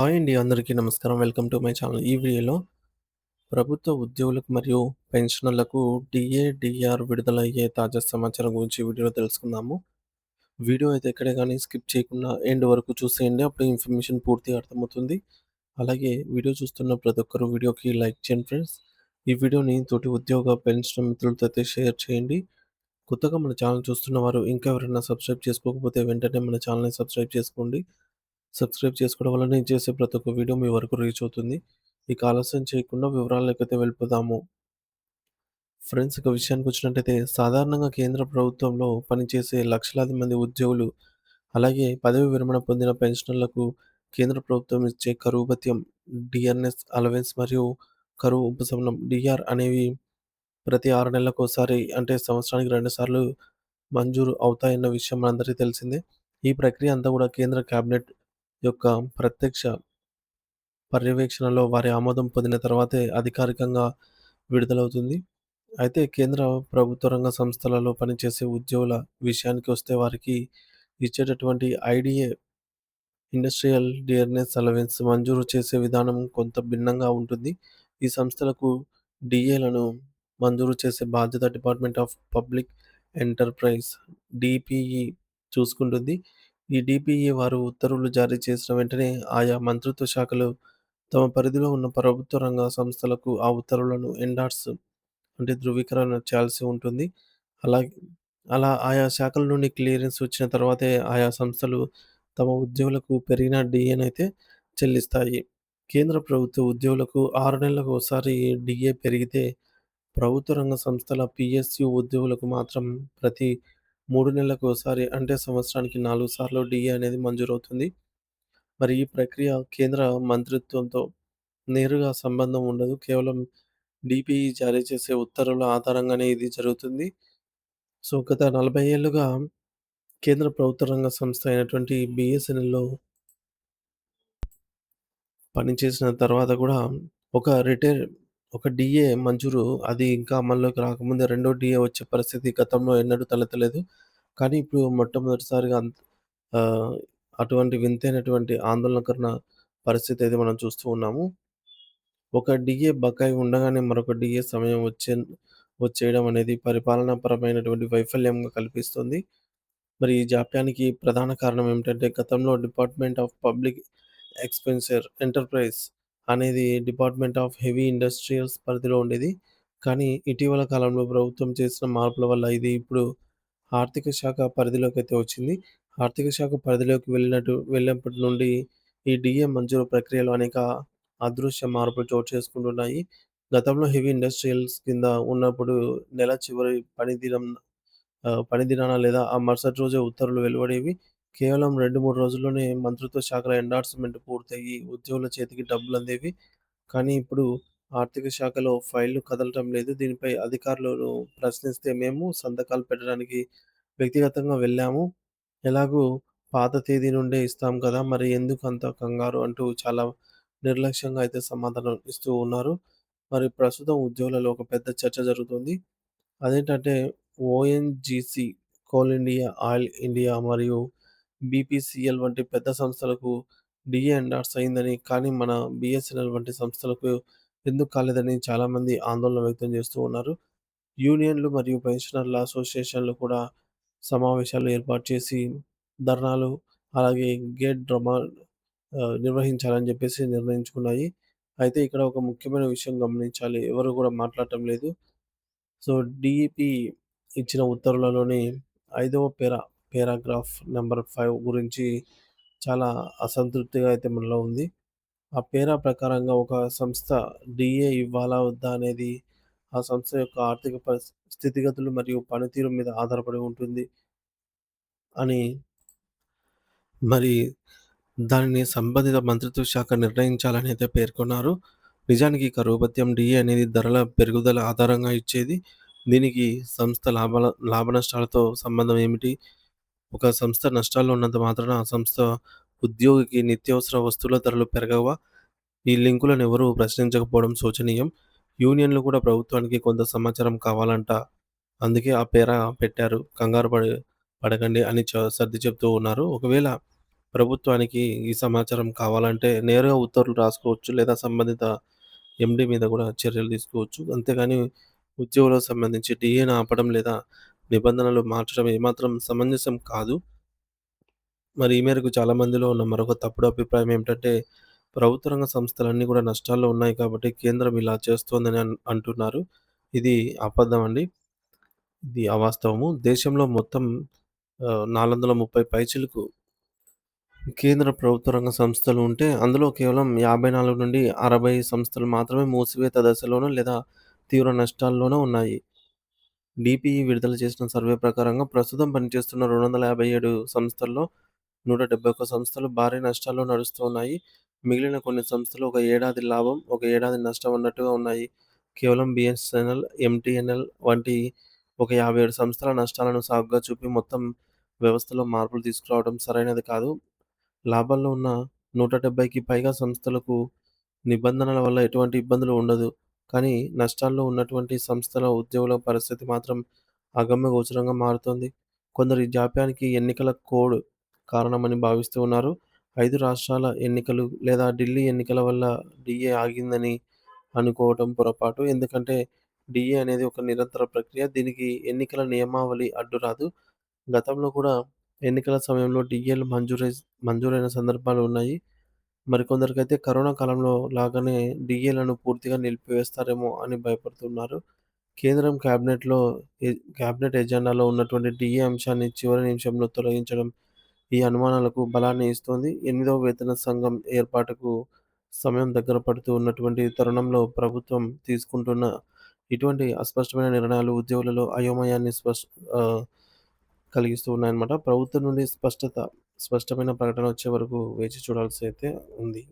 Hi అండి. అందరికీ నమస్కారం. Welcome to my channel. ఈ వీడియోలో ప్రభుత్వ ఉద్యోగులకు మరియు పెన్షనర్లకు డీఏ, డీఆర్ విడుదలయ్యే తాజా సమాచారం గురించి ఈ వీడియోలో తెలుసుకుందాము. వీడియో అయితే ఎక్కడే గాని స్కిప్ చేయకుండా ఎండ్ వరకు చూసేయండి. అప్పుడు ఇన్ఫర్మేషన్ పూర్తిగా అర్థమవుతుంది. అలాగే వీడియో చూస్తున్న ప్రతి ఒక్కరు వీడియోకి లైక్ చేయండి ఫ్రెండ్స్. ఈ వీడియోని తోటి ఉద్యోగ, పెన్షన్ మిత్రులతో అయితే షేర్ చేయండి. కొత్తగా మన ఛానల్ చూస్తున్న వారు ఇంకా ఎవరైనా సబ్స్క్రైబ్ చేసుకోకపోతే వెంటనే మన ఛానల్‌ని సబ్స్క్రైబ్ చేసుకోండి. సబ్స్క్రైబ్ చేసుకోవడం వల్ల నేను చేసే ప్రతి ఒక్క వీడియో మీ వరకు రీచ్ అవుతుంది. ఇక ఆలస్యం చేయకుండా వివరాల్లోకైతే వెళ్ళిపోదాము. ఫ్రెండ్స్, ఇక విషయానికొచ్చినట్టయితే సాధారణంగా కేంద్ర ప్రభుత్వంలో పనిచేసే లక్షలాది మంది ఉద్యోగులు, అలాగే పదవి విరమణ పొందిన పెన్షనర్లకు కేంద్ర ప్రభుత్వం ఇచ్చే కరువు భత్యం, డిఆర్ఎస్ అలవెన్స్ మరియు కరువు ఉపశమనం డిఆర్ అనేవి ప్రతి 6 నెలలకోసారి అంటే సంవత్సరానికి 2 సార్లు మంజూరు అవుతాయన్న విషయం మనందరికీ తెలిసిందే. ఈ ప్రక్రియ అంతా కూడా కేంద్ర కేబినెట్ యొక్క ప్రత్యక్ష పర్యవేక్షణలో వారి ఆమోదం పొందిన తర్వాతే అధికారికంగా విడుదలవుతుంది. అయితే కేంద్ర ప్రభుత్వ రంగ సంస్థలలో పనిచేసే ఉద్యోగుల విషయానికి వస్తే వారికి ఇచ్చేటటువంటి ఐడీఏ ఇండస్ట్రియల్ డియర్నెస్ అలవెన్స్ మంజూరు చేసే విధానం కొంత భిన్నంగా ఉంటుంది. ఈ సంస్థలకు డీఏలను మంజూరు చేసే బాధ్యత department of public enterprise DPE చూసుకుంటుంది. ఈ డిపిఈ వారు ఉత్తర్వులు జారీ చేసిన వెంటనే ఆయా మంత్రిత్వ శాఖలు తమ పరిధిలో ఉన్న ప్రభుత్వ రంగ సంస్థలకు ఆ ఉత్తర్వులను ఎండార్స్ అంటే ధృవీకరణ చేయాల్సి ఉంటుంది. అలాగే అలా ఆయా శాఖల నుండి క్లియరెన్స్ వచ్చిన తర్వాతే ఆయా సంస్థలు తమ ఉద్యోగులకు పెరిగిన డీఏనైతే చెల్లిస్తాయి. కేంద్ర ప్రభుత్వ ఉద్యోగులకు 6 నెలలకు ఓసారి డీఏ పెరిగితే, ప్రభుత్వ రంగ సంస్థల పీఎస్యూ ఉద్యోగులకు మాత్రం ప్రతి 3 నెలలకు ఓసారి అంటే సంవత్సరానికి 4 సార్లు డీఏ అనేది మంజూరవుతుంది. మరి ఈ ప్రక్రియ కేంద్ర మంత్రిత్వంతో నేరుగా సంబంధం ఉండదు. కేవలం డీపీఈ జారీ చేసే ఉత్తర్వుల ఆధారంగానే ఇది జరుగుతుంది. సో, గత 40 ఏళ్లుగా కేంద్ర ప్రభుత్వ రంగ సంస్థ అయినటువంటి బీఎస్ఎన్ఎల్‌లో పనిచేసిన తర్వాత గూడా ఒక రిటైర్ ఒక డీఏ మంజూరు అది ఇంకా అమల్లోకి రాకముందే రెండో డీఏ వచ్చే పరిస్థితి గతంలో ఎన్నడూ తలెత్తలేదు. కానీ ఇప్పుడు మొట్టమొదటిసారిగా ఆహ్, అటువంటి వింతైనటువంటి ఆందోళనకరణ పరిస్థితి అయితే మనం చూస్తూ ఉన్నాము. ఒక డీఏ బకాయి ఉండగానే మరొక డీఏ సమయం వచ్చేయడం అనేది పరిపాలనాపరమైనటువంటి వైఫల్యంగా కల్పిస్తుంది. మరి ఈ జాప్యానికి ప్రధాన కారణం ఏమిటంటే, గతంలో డిపార్ట్మెంట్ ఆఫ్ పబ్లిక్ ఎంటర్ప్రైజ్ అనేది డిపార్ట్మెంట్ ఆఫ్ హెవీ ఇండస్ట్రియల్స్ పరిధిలో ఉండేది. కానీ ఇటీవల కాలంలో ప్రభుత్వం చేసిన మార్పుల వల్ల ఇది ఇప్పుడు ఆర్థిక శాఖ పరిధిలోకైతే వచ్చింది. ఆర్థిక శాఖ పరిధిలోకి వెళ్ళినప్పటి నుండి ఈ డీఏ మంజూరు ప్రక్రియలో అనేక అదృశ్య మార్పులు చోటు చేసుకుంటున్నాయి. గతంలో హెవీ ఇండస్ట్రియల్స్ కింద ఉన్నప్పుడు నెల చివరి పని దినాన లేదా ఆ మరుసటి రోజే ఉత్తర్వులు వెలువడేవి. కేవలం 2, 3 రోజుల్లోనే మంత్రిత్వ శాఖల ఎండార్స్‌మెంట్ పూర్తయ్యి ఉద్యోగుల చేతికి డబ్బులందేవి. కానీ ఇప్పుడు ఆర్థిక శాఖలో ఫైళ్లు కదలటం లేదు. దీనిపై అధికారులను ప్రశ్నిస్తే మేము సంతకాలు పెట్టడానికి వ్యక్తిగతంగా వెళ్ళాము. ఎలాగూ పాత తేదీ నుండే ఇస్తాం కదా! మరి ఎందుకు అంత కంగారు అంటూ చాలా నిర్లక్ష్యంగా అయితే సమాధానం ఇస్తూ ఉన్నారు. మరి ప్రస్తుతం ఉద్యోగులలో ఒక పెద్ద చర్చ జరుగుతుంది. అదేంటంటే ONGC, coal India, oil India మరియు బీపీసీఎల్ వంటి పెద్ద సంస్థలకు డీఏ ఎండార్స్ అయిందని, కానీ మన బీఎస్ఎన్ఎల్ వంటి సంస్థలకు ఎందుకు కాలేదని చాలామంది ఆందోళన వ్యక్తం చేస్తూ ఉన్నారు. యూనియన్‌లు మరియు పెన్షనర్ల అసోసియేషన్‌లు కూడా సమావేశాలు ఏర్పాటు చేసి ధర్నాలు, అలాగే గేట్ డ్రామా నిర్వహించాలని చెప్పేసి నిర్ణయించుకున్నాయి. అయితే ఇక్కడ ఒక ముఖ్యమైన విషయం గమనించాలి. ఎవరు కూడా మాట్లాడటం లేదు. సో, డీఈపీ ఇచ్చిన ఉత్తర్వులలోని ఐదవ పేరాగ్రాఫ్ నంబర్ 5 గురించి చాలా అసంతృప్తిగా అయితే మనలో ఉంది. ఆ పేరా ప్రకారంగా ఒక సంస్థ డీఏ ఇవ్వాలా? వద్దా? అనేది ఆ సంస్థ యొక్క ఆర్థిక స్థితిగతులు మరియు పనితీరు మీద ఆధారపడి ఉంటుంది అని మరి దానిని సంబంధిత మంత్రిత్వ శాఖ నిర్ణయించాలని అయితే పేర్కొన్నారు. నిజానికి కరువు భత్యం డీఏ అనేది ధరల పెరుగుదల ఆధారంగా ఇచ్చేది. దీనికి సంస్థ లాభనష్టాలతో సంబంధం ఏమిటి? ఒక సంస్థ నష్టాల్లో ఉన్నంత మాత్రాన ఆ సంస్థ ఉద్యోగికి నిత్యావసర వస్తువుల ధరలు పెరగవా? ఈ లింకులను ఎవరూ ప్రశ్నించకపోవడం శోచనీయం. యూనియన్‌లు కూడా ప్రభుత్వానికి కొంత సమాచారం కావాలంట. అందుకే ఆ పేరా పెట్టారు. కంగారు పడకండి అని సర్ది చెప్తూ ఉన్నారు. ఒకవేళ ప్రభుత్వానికి ఈ సమాచారం కావాలంటే నేరుగా ఉత్తర్వులు రాసుకోవచ్చు. లేదా సంబంధిత ఎండీ మీద గూడా చర్యలు తీసుకోవచ్చు. అంతేగాని ఉద్యోగులకు సంబంధించి డీఏని ఆపడం లేదా నిబంధనలు మార్చడం ఏమాత్రం సమంజసం కాదు. మరి ఈ మేరకు చాలా మందిలో ఉన్న మరొక తప్పుడు అభిప్రాయం ఏమిటంటే, ప్రభుత్వ రంగ సంస్థలన్నీ కూడా నష్టాల్లో ఉన్నాయి కాబట్టి కేంద్రం ఇలా చేస్తోందని అంటున్నారు. ఇది అబద్ధమండి. ఇది అవాస్తవము. దేశంలో మొత్తం 430 పైచిలుకు కేంద్ర ప్రభుత్వ రంగ సంస్థలు ఉంటే, అందులో కేవలం 54-60 సంస్థలు మాత్రమే మూసివేత దశలోనో లేదా తీవ్ర నష్టాల్లోనో ఉన్నాయి. డీపీఈ విడుదల చేసిన సర్వే ప్రకారంగా ప్రస్తుతం పనిచేస్తున్న 257 సంస్థల్లో 171 సంస్థలు భారీ నష్టాల్లో నడుస్తూ ఉన్నాయి. మిగిలిన కొన్ని సంస్థలు ఒక ఏడాది లాభం, ఒక ఏడాది నష్టం అన్నట్టుగా ఉన్నాయి. కేవలం బీఎస్ఎన్ఎల్, ఎంటీఎన్ఎల్ వంటి ఒక 57 సంస్థల నష్టాలను సాకుగా చూపి మొత్తం వ్యవస్థలో మార్పులు తీసుకురావడం సరైనది కాదు. లాభాల్లో ఉన్న 170కి పైగా సంస్థలకు నిబంధనల వల్ల ఎటువంటి ఇబ్బందులు ఉండదు. కానీ నష్టాల్లో ఉన్నటువంటి సంస్థల ఉద్యోగుల పరిస్థితి మాత్రం అగమ్యగోచరంగా మారుతోంది. కొందరు ఈ జాప్యానికి ఎన్నికల కోడ్ కారణమని భావిస్తూ ఉన్నారు. 5 రాష్ట్రాల ఎన్నికలు లేదా ఢిల్లీ ఎన్నికల వల్ల డీఏ ఆగిందని అనుకోవటం పొరపాటు. ఎందుకంటే డీఏ అనేది ఒక నిరంతర ప్రక్రియ. దీనికి ఎన్నికల నియమావళి అడ్డురాదు. గతంలో కూడా ఎన్నికల సమయంలో డీఏలు మంజూరైన సందర్భాలు ఉన్నాయి. మరికొందరికైతే కరోనా కాలంలో లాగానే డీఏలను పూర్తిగా నిలిపివేస్తారేమో అని భయపడుతున్నారు. కేంద్రం క్యాబినెట్ ఎజెండాలో ఉన్నటువంటి డీఏ అంశాన్ని చివరి నిమిషంలో తొలగించడం ఈ అనుమానాలకు బలాన్ని ఇస్తోంది. 8వ వేతన సంఘం ఏర్పాటుకు సమయం దగ్గర పడుతూ ఉన్నటువంటి తరుణంలో ప్రభుత్వం తీసుకుంటున్న ఇటువంటి అస్పష్టమైన నిర్ణయాలు ఉద్యోగులలో అయోమయాన్ని కలిగిస్తూ ఉన్నాయన్నమాట. ప్రభుత్వం నుండి స్పష్టమైన ప్రకటన వచ్చే వరకు వేచి చూడాల్సి అయితే ఉంది.